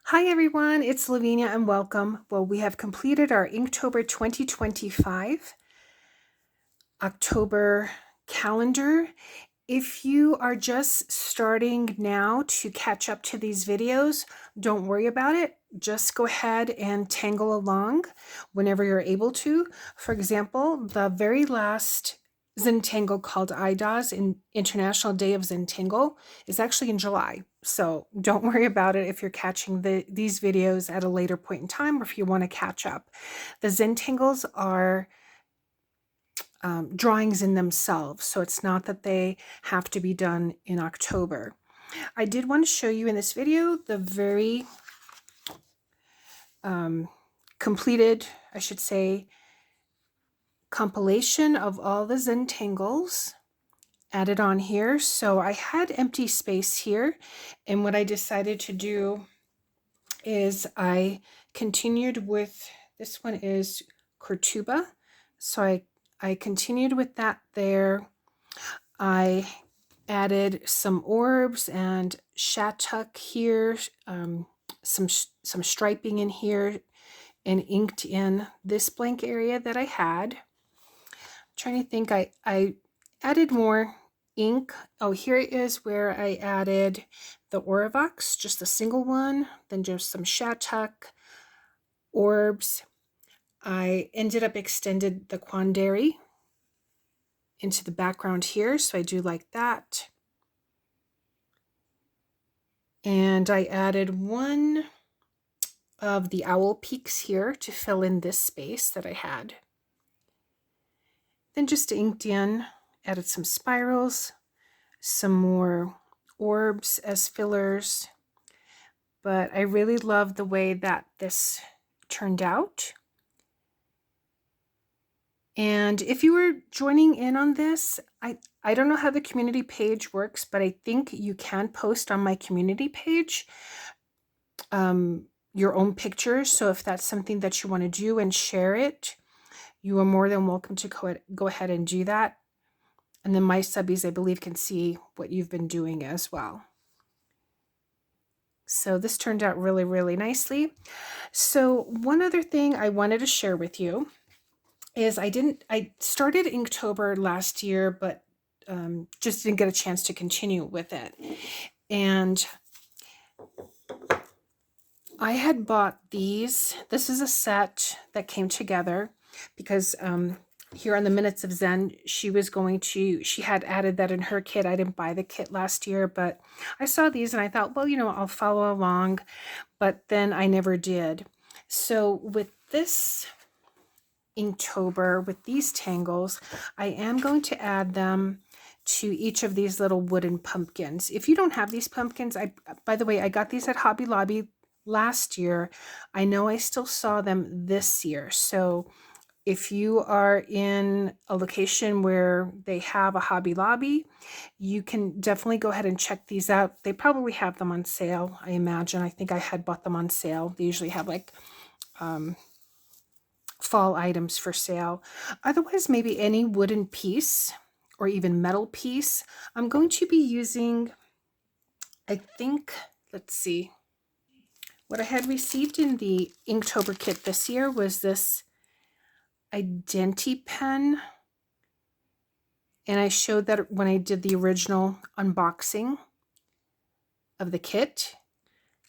Hi everyone, it's Lavinia and welcome. Well, we have completed our Inktober 2025 October calendar. If you are just starting now to catch up to these videos, don't worry about it. Just go ahead and tangle along whenever you're able to. For example, the very last Zentangle called IDAS, in International Day of Zentangle, is actually in July. So don't worry about it if you're catching these videos at a later point in time or if you want to catch up. The Zentangles are drawings in themselves, so it's not that they have to be done in October. I did want to show you in this video the very completed, I should say, compilation of all the Zentangles added on here. So I had empty space here, and what I decided to do is I continued with, this one is Cortuba, so I continued with that there. I added some orbs and shattuck here, some striping in here, and inked in this blank area that I had. I'm trying to think, I added more ink. Oh, here it is where I added the Oravox, just a single one, then just some shattuck, orbs. I ended up extended the quandary into the background here, so I do like that. And I added one of the owl peaks here to fill in this space that I had. Then just inked in, added some spirals, some more orbs as fillers. But I really love the way that this turned out. And if you were joining in on this, I don't know how the community page works, but I think you can post on my community page your own pictures. So if that's something that you want to do and share it, you are more than welcome to go ahead and do that. And then my subbies, I believe, can see what you've been doing as well. So this turned out really, really nicely. So one other thing I wanted to share with you is I started Inktober last year, but just didn't get a chance to continue with it. And I had bought these. This is a set that came together because here on the Minutes of Zen, she had added that in her kit. I didn't buy the kit last year, but I saw these and I thought, well, I'll follow along, but then I never did. So with this Inktober, with these tangles, I am going to add them to each of these little wooden pumpkins. If you don't have these pumpkins, by the way, I got these at Hobby Lobby last year. I know I still saw them this year. So if you are in a location where they have a Hobby Lobby, you can definitely go ahead and check these out. They probably have them on sale, I imagine. I think I had bought them on sale. They usually have like fall items for sale. Otherwise, maybe any wooden piece or even metal piece. I'm going to be using, I think, let's see. What I had received in the Inktober kit this year was this Identi pen. And I showed that when I did the original unboxing of the kit.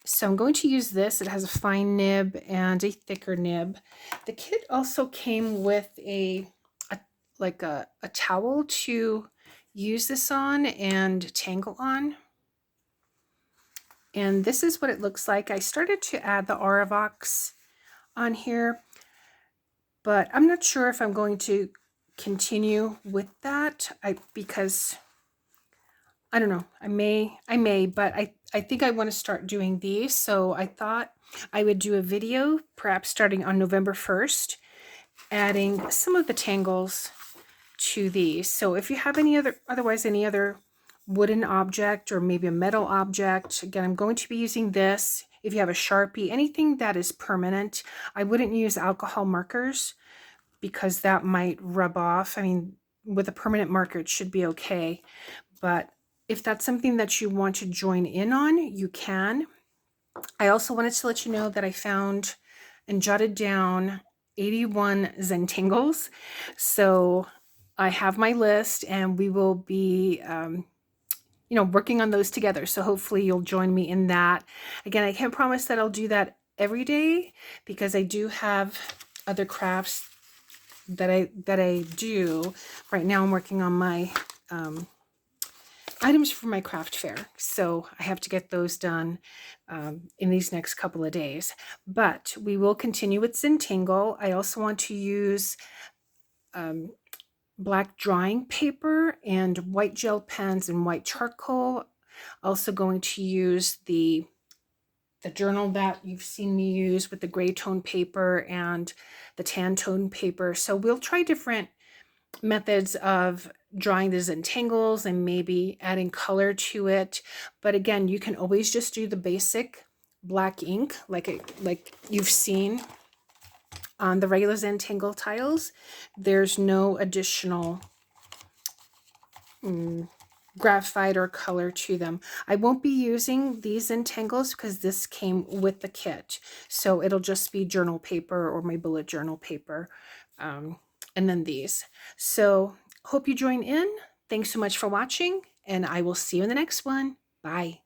So I'm going to use this. It has a fine nib and a thicker nib. The kit also came with a towel to use this on and tangle on. And this is what it looks like. I started to add the Oravox on here, but I'm not sure if I'm going to continue with that because I don't know. I may, but I think I want to start doing these. So I thought I would do a video, perhaps starting on November 1st, adding some of the tangles to these. So if you have any other wooden object or maybe a metal object, again, I'm going to be using this. If you have a Sharpie, anything that is permanent, I wouldn't use alcohol markers because that might rub off. I mean, with a permanent marker, it should be okay. But if that's something that you want to join in on, you can. I also wanted to let you know that I found and jotted down 81 Zentangles. So I have my list, and we will be working on those together. So hopefully you'll join me in that. Again, I can't promise that I'll do that every day because I do have other crafts that I do. Right now I'm working on my items for my craft fair. So I have to get those done in these next couple of days. But we will continue with Zentangle. I also want to use black drawing paper and white gel pens and white charcoal. Also going to use the journal that you've seen me use with the gray tone paper and the tan tone paper. So we'll try different methods of drawing the Zentangles and maybe adding color to it. But again, you can always just do the basic black ink like you've seen on the regular Zentangle tiles. There's no additional graphite or color to them. I won't be using these Zentangles because this came with the kit. So it'll just be journal paper or my bullet journal paper. And then these. So hope you join in. Thanks so much for watching, and I will see you in the next one. Bye.